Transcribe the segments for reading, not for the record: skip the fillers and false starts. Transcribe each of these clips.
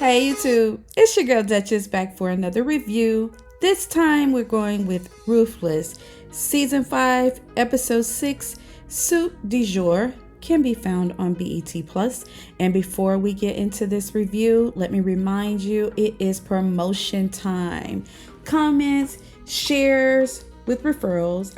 Hey YouTube, it's your girl Duchess back for another review. This time we're going with Ruthless, Season 5, Episode 6, Suit du Jour, can be found on EP6. And before we get into this review, let me remind you, it is promotion time. Comments, shares with referrals.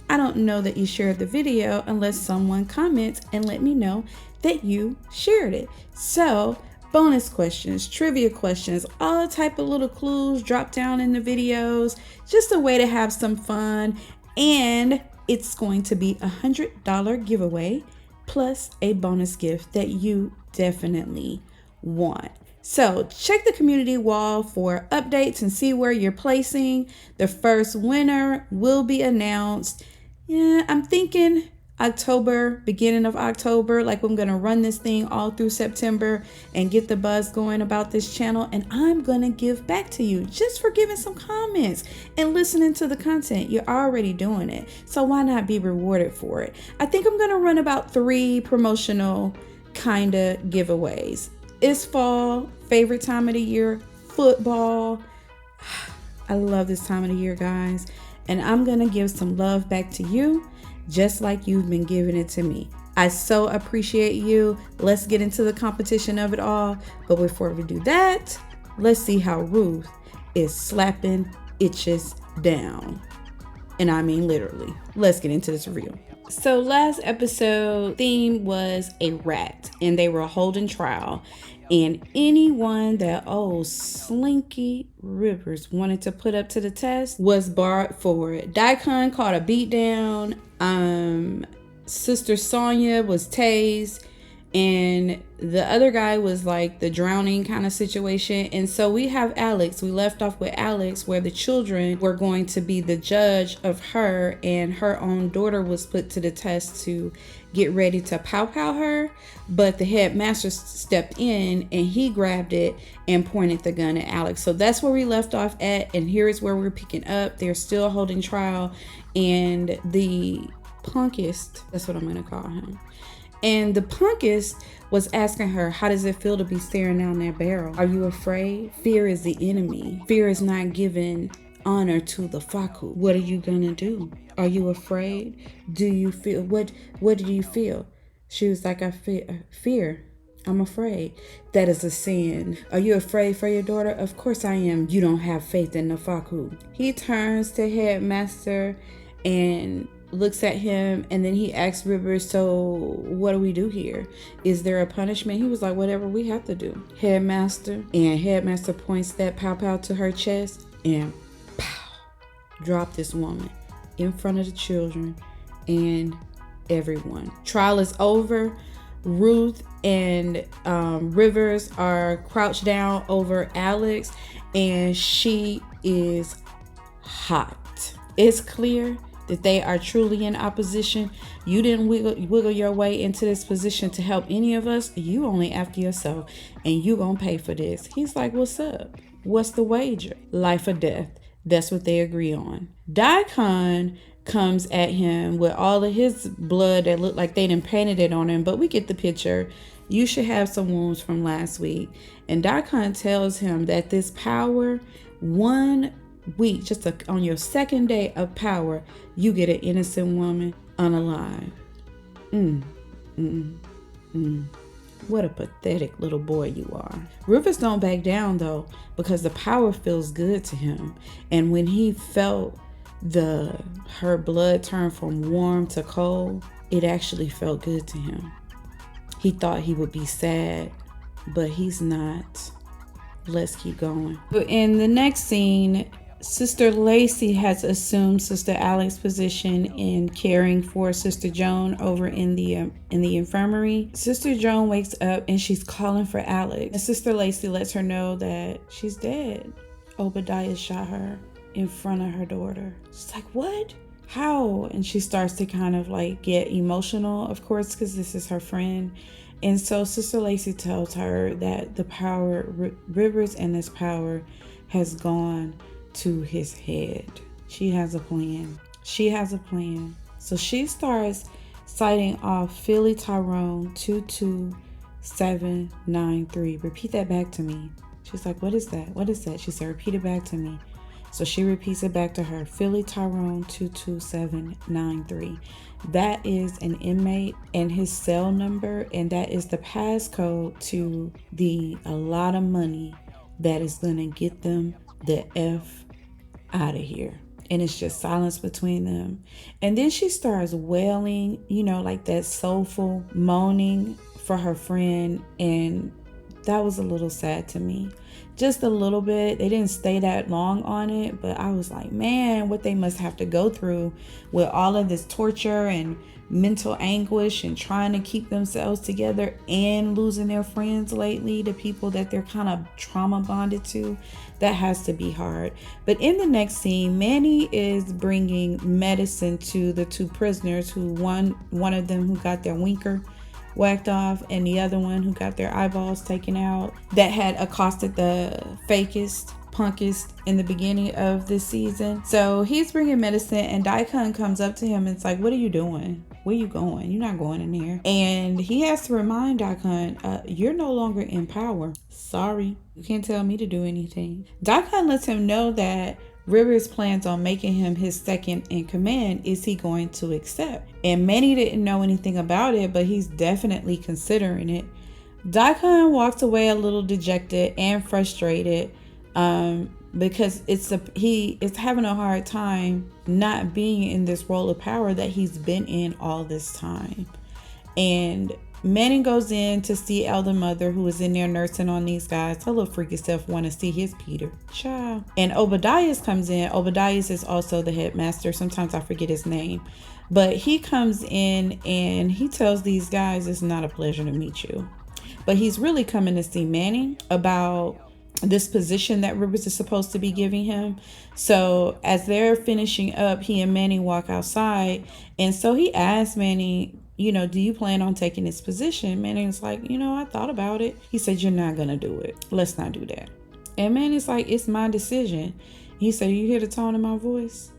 I don't know that you shared the video unless someone comments and let me know that you shared it. So bonus questions, trivia questions, all type of little clues drop down in the videos. Just a way to have some fun. And it's going to be $100 giveaway plus a bonus gift that you definitely want. So check the community wall for updates and see where you're placing. The first winner will be announced. Yeah, I'm thinking October, beginning of October. Like, I'm gonna run this thing all through September and get the buzz going about this channel, and I'm gonna give back to you just for giving some comments and listening to the content. You're already doing it, so why not be rewarded for it? I think I'm gonna run about 3 promotional kind of giveaways. It's fall, favorite time of the year, football. I love this time of the year, guys, and I'm gonna give some love back to you just like you've been giving it to me. I so appreciate you. Let's get into the competition of it all. But before we do that, let's see how Ruth is slapping itches down. And I mean literally. Let's get into this review. So last episode theme was a rat, and they were holding trial. And anyone that Slinky Rivers wanted to put up to the test was barred for it. Daikon caught a beat down. Sister Sonia was tased, and the other guy was like the drowning kind of situation. And so we have Alex. We left off with Alex, where the children were going to be the judge of her, and her own daughter was put to the test to get ready to pow her. But the headmaster stepped in and he grabbed it and pointed the gun at Alex. So that's where we left off at, and here is where we're picking up. They're still holding trial, and the punkist, that's what I'm gonna call him, and the punkist was asking her, how does it feel to be staring down that barrel? Are you afraid? Fear is the enemy. Fear is not giving honor to the raku. What are you gonna do? Are you afraid? Do you feel, what do you feel? She was like, I fear. I'm afraid. That is a sin. Are you afraid for your daughter? Of course I am. You don't have faith in the raku. He turns to headmaster and looks at him, and then he asks Rivers, so what do we do here? Is there a punishment? He was like, whatever we have to do. Headmaster points that pow to her chest and pow, drop this woman in front of the children and everyone. Trial is over. Ruth and Rivers are crouched down over Alex, and she is hot. It's clear that they are truly in opposition. You didn't wiggle your way into this position to help any of us. You only after yourself, and you gonna pay for this. He's like, what's up? What's the wager? Life or death. That's what they agree on. Daikon comes at him with all of his blood that looked like they done painted it on him, but we get the picture. You should have some wounds from last week. And Daikon tells him that this power, 1 week, just on your second day of power, you get an innocent woman unalive. What a pathetic little boy you are. Rufus don't back down though, because the power feels good to him. And when he felt her blood turn from warm to cold, it actually felt good to him. He thought he would be sad, but he's not. Let's keep going. In the next scene, Sister Lacey has assumed Sister Alex's position in caring for Sister Joan over in the infirmary. Sister Joan wakes up and she's calling for Alex. And Sister Lacey lets her know that she's dead. Obadiah shot her in front of her daughter. She's like, what? How? And she starts to kind of like get emotional, of course, because this is her friend. And so Sister Lacey tells her that the power, Rivers and this power has gone to his head. She has a plan. So she starts citing off Philly Tyrone 22793. Repeat that back to me. She's like, what is that? What is that? She said, repeat it back to me. So she repeats it back to her. Philly Tyrone 22793. That is an inmate and his cell number, and that is the passcode to a lot of money that is gonna get them the F out of here. And it's just silence between them. And then she starts wailing, like that soulful moaning for her friend. And that was a little sad to me. Just a little bit. They didn't stay that long on it, but I was like, man, what they must have to go through with all of this torture and mental anguish and trying to keep themselves together and losing their friends lately, the people that they're kind of trauma bonded to. That has to be hard. But in the next scene, Manny is bringing medicine to the two prisoners, who one of them who got their winker whacked off, and the other one who got their eyeballs taken out, that had accosted the fakest, punkest in the beginning of this season. So he's bringing medicine, and Daikon comes up to him and it's like, what are you doing? Where you going? You're not going in there. And he has to remind Daikon, you're no longer in power. Sorry, you can't tell me to do anything. Daikon lets him know that Rivers plans on making him his second in command. Is he going to accept? And Manny didn't know anything about it, but he's definitely considering it. Daikon walks away a little dejected and frustrated because he is having a hard time not being in this role of power that he's been in all this time. And Manning goes in to see Elder Mother, who is in there nursing on these guys. Her little freaky self want to see his Peter. Child. And Obadiah comes in. Obadiah is also the headmaster. Sometimes I forget his name. But he comes in and he tells these guys it's not a pleasure to meet you. But he's really coming to see Manning about this position that Rivers is supposed to be giving him. So as they're finishing up, he and Manny walk outside. And so he asks Manny, do you plan on taking this position? Manning's like, I thought about it. He said, you're not going to do it. Let's not do that. And Manning's like, it's my decision. He said, you hear the tone in my voice?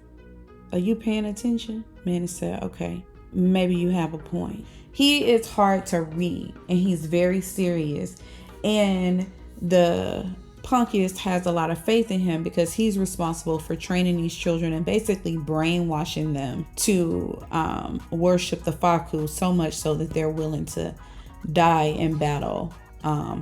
Are you paying attention? Manning said, okay, maybe you have a point. He is hard to read and he's very serious. And the punkist has a lot of faith in him because he's responsible for training these children and basically brainwashing them to worship the Faku, so much so that they're willing to die in battle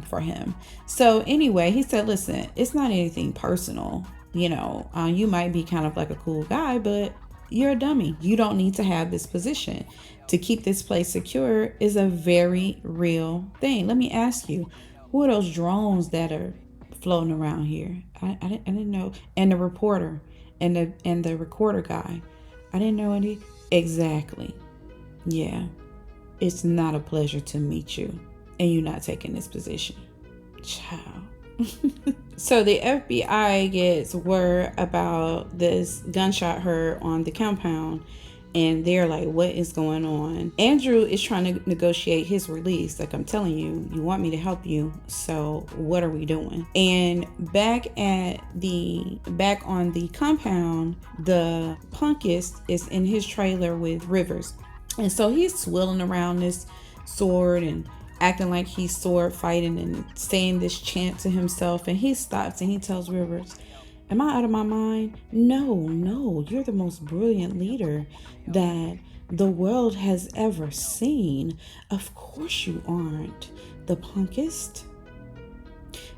for him. So anyway, he said, listen, it's not anything personal. You might be kind of like a cool guy, but you're a dummy. You don't need to have this position. To keep this place secure is a very real thing. Let me ask you, who are those drones that are floating around here? I didn't know. And the reporter and the recorder guy, I didn't know any. Exactly. Yeah, it's not a pleasure to meet you, and you're not taking this position. Child. So the FBI gets word about this gunshot heard on the compound, and they're like, what is going on? Andrew is trying to negotiate his release. Like, I'm telling you, you want me to help you, so what are we doing? And back on the compound, the punkist is in his trailer with Rivers. And so he's swirling around this sword and acting like he's sword fighting and saying this chant to himself. And he stops and he tells Rivers, am I out of my mind? No, you're the most brilliant leader that the world has ever seen. Of course you aren't the punkist.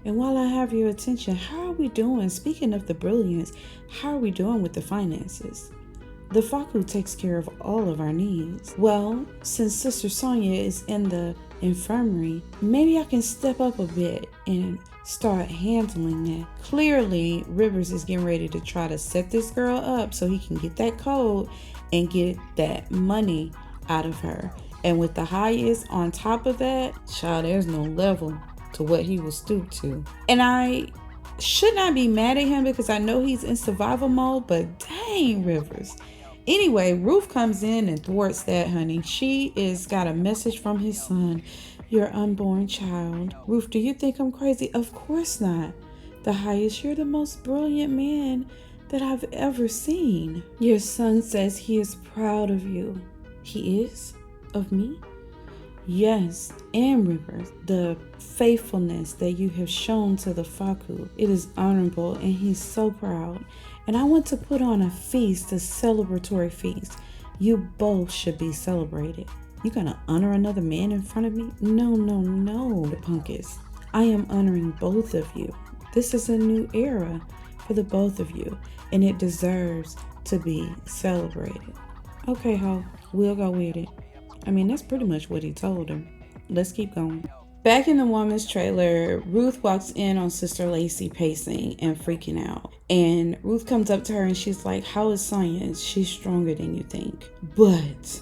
And while I have your attention, how are we doing? Speaking of the brilliance, how are we doing with the finances? The Faku takes care of all of our needs. Well, since Sister Sonia is in the infirmary, maybe I can step up a bit and start handling that. Clearly, Rivers is getting ready to try to set this girl up so he can get that code and get that money out of her. And with the highest on top of that, child, there's no level to what he will stoop to. And I should not be mad at him because I know he's in survival mode, but dang, Rivers. Anyway, Ruth comes in and thwarts that, honey. She is got a message from his son, your unborn child. Ruth, do you think I'm crazy? Of course not. The highest, you're the most brilliant man that I've ever seen. Your son says he is proud of you. He is? Of me? Yes, and Rivers, the faithfulness that you have shown to the Faku, it is honorable and he's so proud. And I want to put on a feast, a celebratory feast. You both should be celebrated. You gonna honor another man in front of me? No, no, no, the Punkus. I am honoring both of you. This is a new era for the both of you, and it deserves to be celebrated. Okay, ho, we'll go with it. I mean, that's pretty much what he told her. Let's keep going. Back in the woman's trailer, Ruth walks in on Sister Lacey pacing and freaking out. And Ruth comes up to her and she's like, how is Sonya? She's stronger than you think. But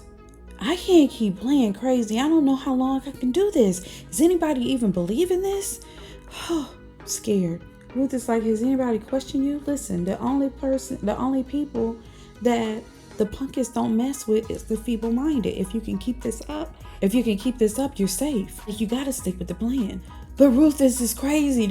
I can't keep playing crazy. I don't know how long I can do this. Does anybody even believe in this? Oh, scared. Ruth is like, has anybody questioned you? Listen, the only people that the Punkus don't mess with is the feeble-minded. If you can keep this up, you're safe. You gotta stick with the plan. But Ruth, this is crazy.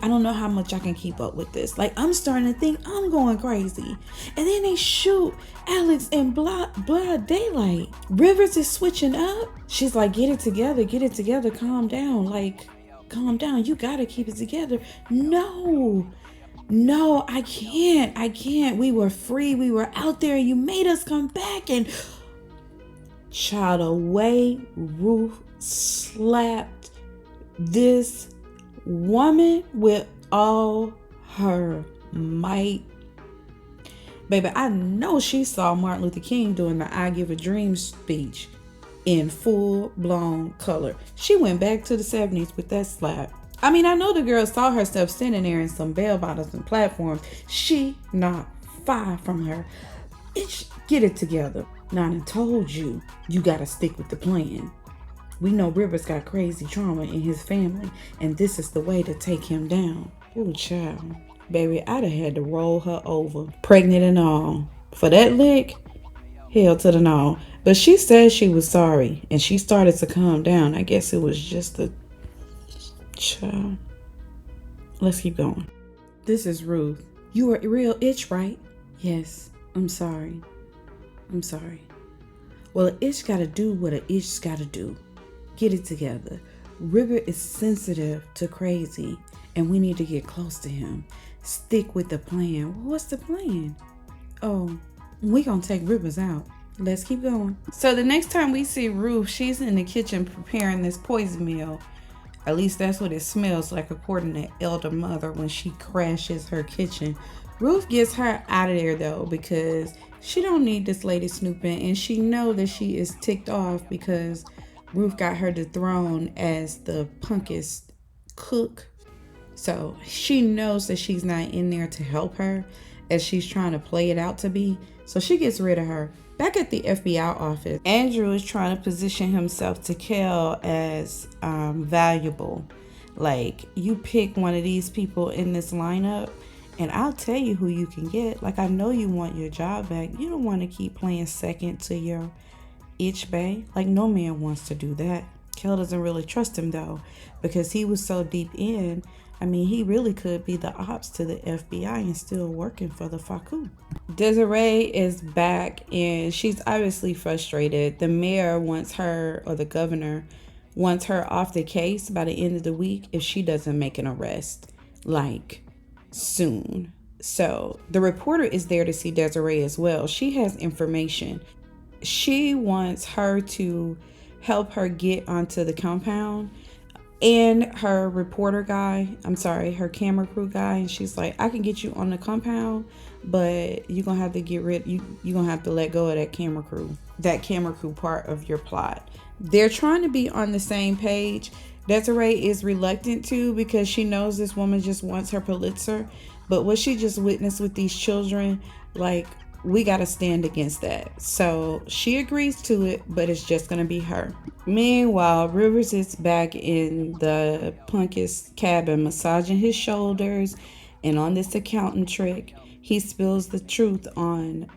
I don't know how much I can keep up with this. Like, I'm starting to think I'm going crazy. And then they shoot Alex in broad daylight. Rivers is switching up. She's like, get it together, calm down. Like, calm down. You gotta keep it together. No, I can't. We were free. We were out there. You made us come back. And child, away Ruth slapped this woman with all her might. Baby, I know she saw Martin Luther King doing the I Give a Dream speech in full-blown color. She went back to the 70s with that slap. I mean, I know the girl saw herself standing there in some bell bottoms and platforms. She not far from her. Bitch, get it together. Now, I told you, you gotta stick with the plan. We know Rivers got crazy trauma in his family, and this is the way to take him down. Ooh, child. Baby, I'd have had to roll her over, pregnant and all. For that lick, hell to the no. But she said she was sorry, and she started to calm down. I guess it was just the child. Let's keep going. This is Ruth. You are a real itch, right? Yes, I'm sorry. Well, an itch gotta do what an itch gotta do. Get it together. River is sensitive to crazy, and we need to get close to him. Stick with the plan. What's the plan? Oh, we gonna take Rivers out. Let's keep going. So the next time we see Ruth, she's in the kitchen preparing this poison meal. At least that's what it smells like, according to Elder Mother, when she crashes her kitchen. Ruth gets her out of there, though, because she don't need this lady snooping, and she know that she is ticked off because Ruth got her dethroned as the Punkus cook. So she knows that she's not in there to help her, as she's trying to play it out to be. So she gets rid of her. Back at the FBI office, Andrew is trying to position himself to Kel as valuable. Like, you pick one of these people in this lineup, and I'll tell you who you can get. Like, I know you want your job back. You don't want to keep playing second to your itch bae. Like, no man wants to do that. Kel doesn't really trust him, though, because he was so deep in. I mean, he really could be the ops to the FBI and still working for the Faku. Desiree is back, and she's obviously frustrated. The mayor wants her, or the governor wants her off the case by the end of the week if she doesn't make an arrest, like, soon. So the reporter is there to see Desiree as well. She has information. She wants her to help her get onto the compound, and her reporter guy, her camera crew guy, and she's like, I can get you on the compound, but you're gonna have to you're gonna have to let go of that camera crew part of your plot. They're trying to be on the same page. Desiree is reluctant to, because she knows this woman just wants her Pulitzer, but what she just witnessed with these children, like, we gotta stand against that. So she agrees to it, but it's just gonna be her. Meanwhile, Rivers is back in the Punkus cabin, massaging his shoulders, and on this accountant trick, he spills the truth on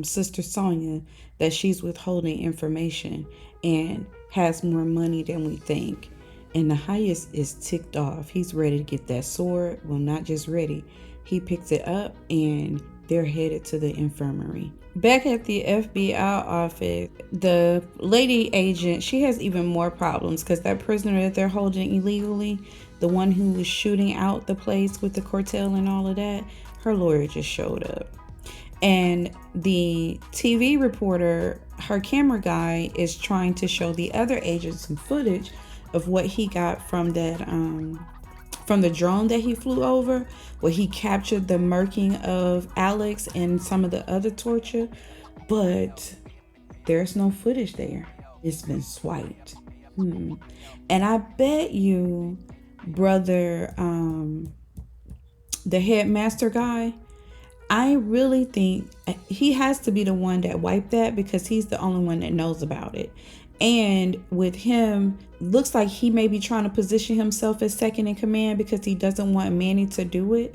Sister Sonya, that she's withholding information and has more money than we think. And the highest is ticked off. He's ready to get that sword. Well, not just ready. He picks it up and they're headed to the infirmary. Back at the FBI office, the lady agent, she has even more problems because that prisoner that they're holding illegally, the one who was shooting out the place with the cartel and all of that, her lawyer just showed up. And the TV reporter, her camera guy, is trying to show the other agents some footage of what he got from that from the drone that he flew over, where he captured the murking of Alex and some of the other torture, but there's no footage there. It's been swiped. And I bet you, brother, the headmaster guy, I really think he has to be the one that wiped that, because he's the only one that knows about it. And with him, looks like he may be trying to position himself as second in command because he doesn't want Manny to do it.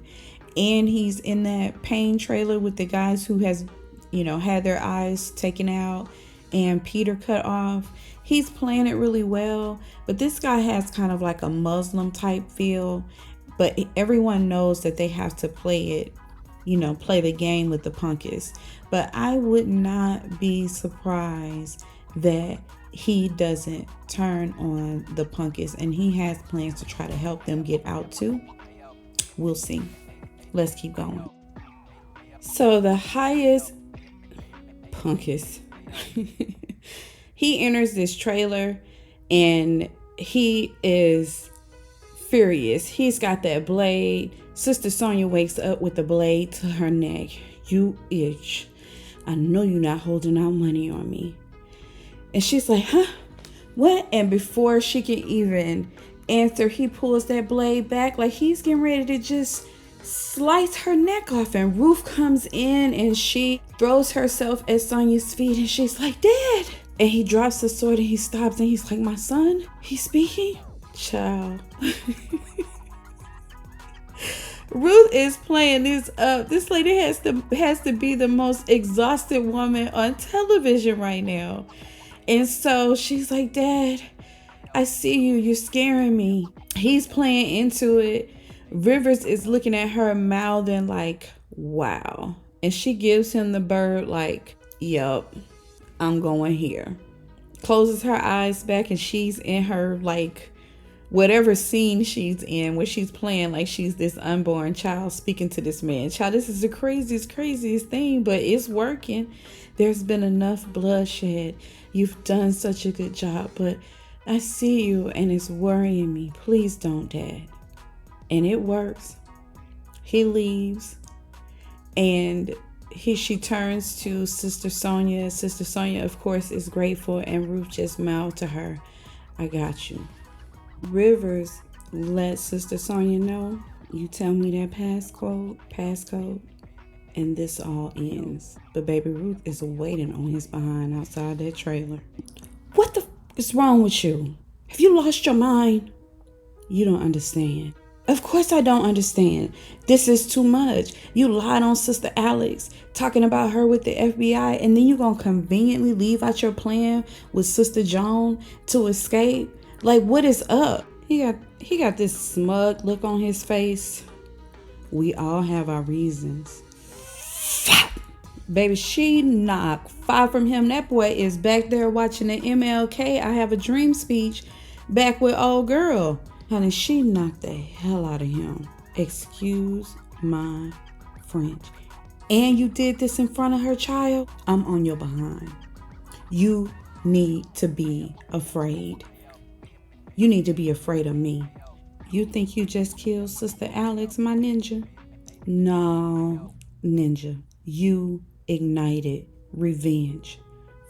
And he's in that pain trailer with the guys who has, had their eyes taken out and Peter cut off. He's playing it really well, but this guy has kind of like a Muslim type feel, but everyone knows that they have to play it, play the game with the punkus. But I would not be surprised that he doesn't turn on the punkus, and he has plans to try to help them get out too. We'll see. Let's keep going. So the highest punkus, he enters this trailer and he is furious. He's got that blade. Sister Sonia wakes up with the blade to her neck. You itch. I know you're not holding out money on me. And she's like, huh? What? And before she can even answer, he pulls that blade back like he's getting ready to just slice her neck off. And Ruth comes in and she throws herself at Sonia's feet and she's like, Dad! And he drops the sword and he stops and he's like, my son? He's speaking? Child. Ruth is playing this up. This lady has to be the most exhausted woman on television right now. And so she's like, Dad, I see you. You're scaring me. He's playing into it. Rivers is looking at her, mouthing like, wow. And she gives him the bird like, yup, I'm going here. Closes her eyes back and she's in her like whatever scene she's in, where she's playing like she's this unborn child speaking to this man. Child, this is the craziest thing, but it's working. There's been enough bloodshed. You've done such a good job, but I see you and it's worrying me. Please don't, Dad. And it works. He leaves and she turns to Sister Sonia. Sister Sonia, of course, is grateful, and Ruth just mouthed to her, I got you. Rivers let Sister Sonia know, you tell me that passcode, and this all ends. But baby Ruth is waiting on his behind outside that trailer. What the f is wrong with you? Have you lost your mind? You don't understand. Of course I don't understand. This is too much. You lied on Sister Alex, talking about her with the FBI, and then you gonna conveniently leave out your plan with Sister Joan to escape? Like, what is up? He got this smug look on his face. We all have our reasons. Baby, she knocked 5 from him. That boy is back there watching the MLK I Have a Dream speech back with old girl. Honey, she knocked the hell out of him. Excuse my French. And you did this in front of her child? I'm on your behind. You need to be afraid. You need to be afraid of me. You think you just killed Sister Alex, my ninja? No, ninja. You ignited revenge.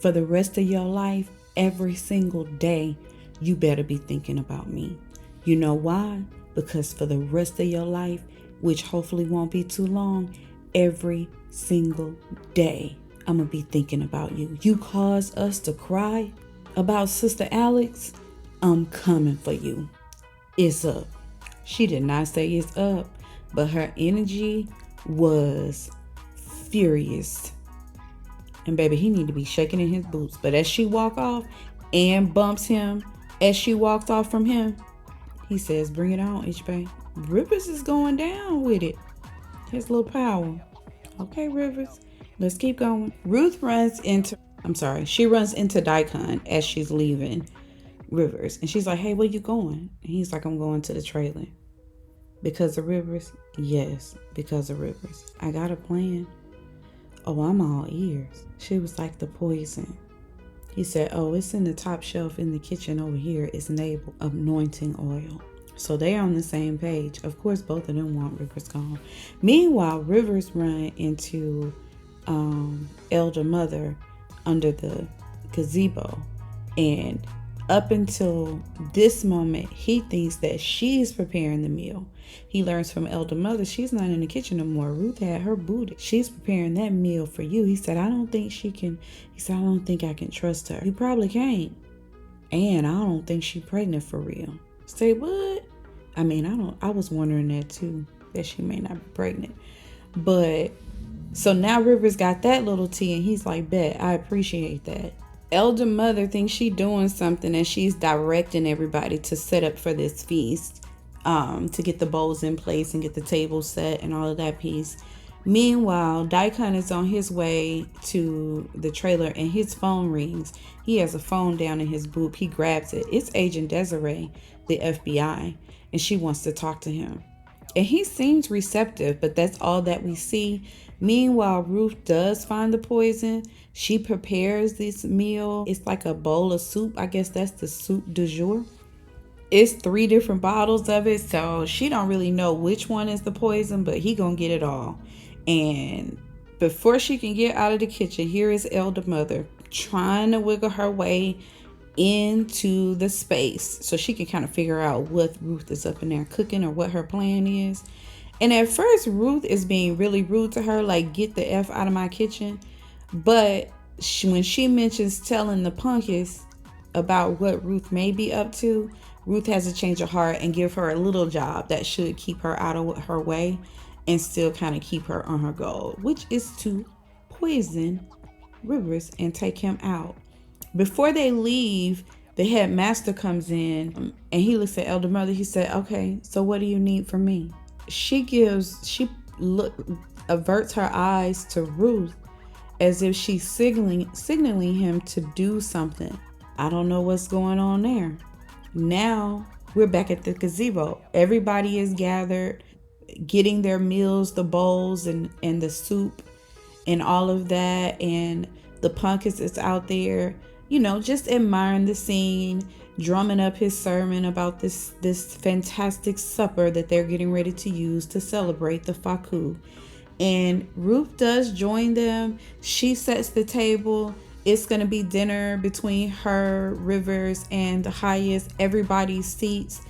For the rest of your life, every single day, you better be thinking about me. You know why? Because for the rest of your life, which hopefully won't be too long, every single day, I'm going to be thinking about you. You caused us to cry about Sister Alex. I'm coming for you. It's up. She did not say it's up, but her energy was furious. And baby, he need to be shaking in his boots. But as she walked off and bumps him, as she walked off from him, he says, bring it on, H-Bay. Rivers is going down with it. His little power. Okay, Rivers, let's keep going. She runs into Daikon as she's leaving Rivers. And she's like, hey, where you going? And he's like, I'm going to the trailer. Because of Rivers? Yes, because of Rivers. I got a plan. Oh, I'm all ears. She was like, the poison. He said, oh, it's in the top shelf in the kitchen over here. It's labeled anointing oil. So they're on the same page. Of course, both of them want Rivers gone. Meanwhile, Rivers run into Elder Mother under the gazebo. And up until this moment, he thinks that she's preparing the meal. He learns from Elder Mother, she's not in the kitchen no more. Ruth had her booted. She's preparing that meal for you. He said, I don't think I can trust her. You probably can't. And I don't think she's pregnant for real. Say what? I mean, I was wondering that too, that she may not be pregnant. But so now Rivers got that little tea and he's like, bet, I appreciate that. Elder Mother thinks she's doing something and she's directing everybody to set up for this feast, to get the bowls in place and get the table set and all of that piece. Meanwhile, Daikon is on his way to the trailer and his phone rings. He has a phone down in his boot. He grabs it. It's Agent Desiree, the FBI, and she wants to talk to him. And he seems receptive, but that's all that we see. Meanwhile, Ruth does find the poison. She prepares this meal. It's like a bowl of soup. I guess that's the soup du jour. It's 3 different bottles of it, so she don't really know which one is the poison, but he gonna get it all. And before she can get out of the kitchen, here is Elder Mother trying to wiggle her way into the space so she can kind of figure out what Ruth is up in there cooking or what her plan is. And at first, Ruth is being really rude to her, like, get the F out of my kitchen. But when she mentions telling the punkus about what Ruth may be up to, Ruth has a change of heart and give her a little job that should keep her out of her way and still kind of keep her on her goal, which is to poison Rivers and take him out. Before they leave, the headmaster comes in and he looks at Elder Mother. He said, okay, so what do you need from me? She averts her eyes to Ruth as if she's signaling him to do something. I don't know what's going on there. Now we're back at the gazebo. Everybody is gathered, getting their meals, the bowls and the soup and all of that. And the punkus is out there, just admiring the scene, drumming up his sermon about this fantastic supper that they're getting ready to use to celebrate the Faku. And Ruth does join them. She sets the table. It's going to be dinner between her, Rivers, and the highest. Everybody's seats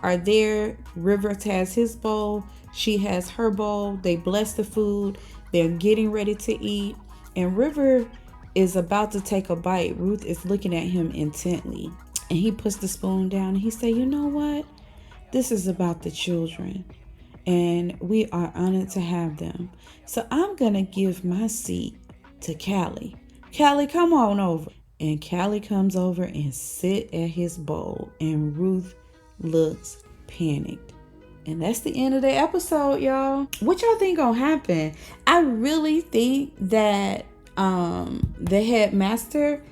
are there. Rivers has his bowl. She has her bowl. They bless the food. They're getting ready to eat. And River is about to take a bite. Ruth is looking at him intently. And he puts the spoon down and he said, you know what? This is about the children. And we are honored to have them. So I'm going to give my seat to Callie. Callie, come on over. And Callie comes over and sit at his bowl. And Ruth looks panicked. And that's the end of the episode, y'all. What y'all think gonna happen? I really think that the headmaster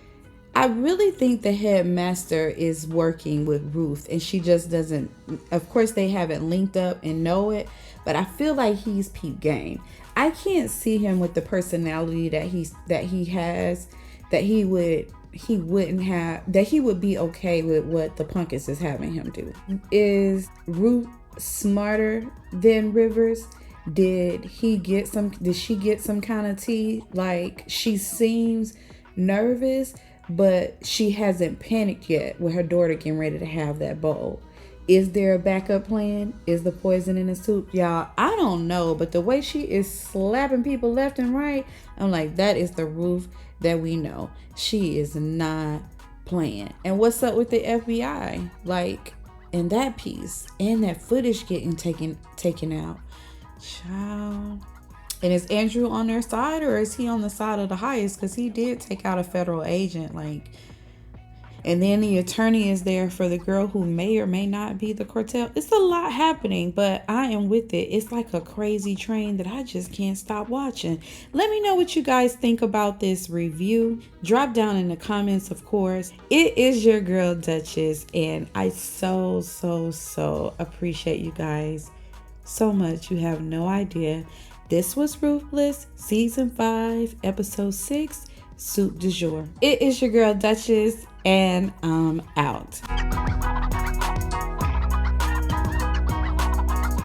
is working with Ruth, and she just doesn't. Of course, they haven't linked up and know it, but I feel like he's peep game. I can't see him with the personality that he has, that he would be okay with what the punkus is having him do. Is Ruth smarter than Rivers? Did she get some kind of tea? Like, she seems nervous, but she hasn't panicked yet with her daughter getting ready to have that bowl. Is there a backup plan? Is the poison in the soup? Y'all, I don't know, but the way she is slapping people left and right, I'm like, that is the Ruth that we know. She is not playing. And what's up with the FBI? Like, in that piece, and that footage getting taken out. Child. And is Andrew on their side, or is he on the side of the highest? Because he did take out a federal agent. Like, And then the attorney is there for the girl who may or may not be the cartel. It's a lot happening, but I am with it. It's like a crazy train that I just can't stop watching. Let me know what you guys think about this review. Drop down in the comments, of course. It is your girl Duchess, and I so appreciate you guys so much. You have no idea. This was Ruthless, Season 5, Episode 6, Suit du Jour. It is your girl Duchess, and I'm out.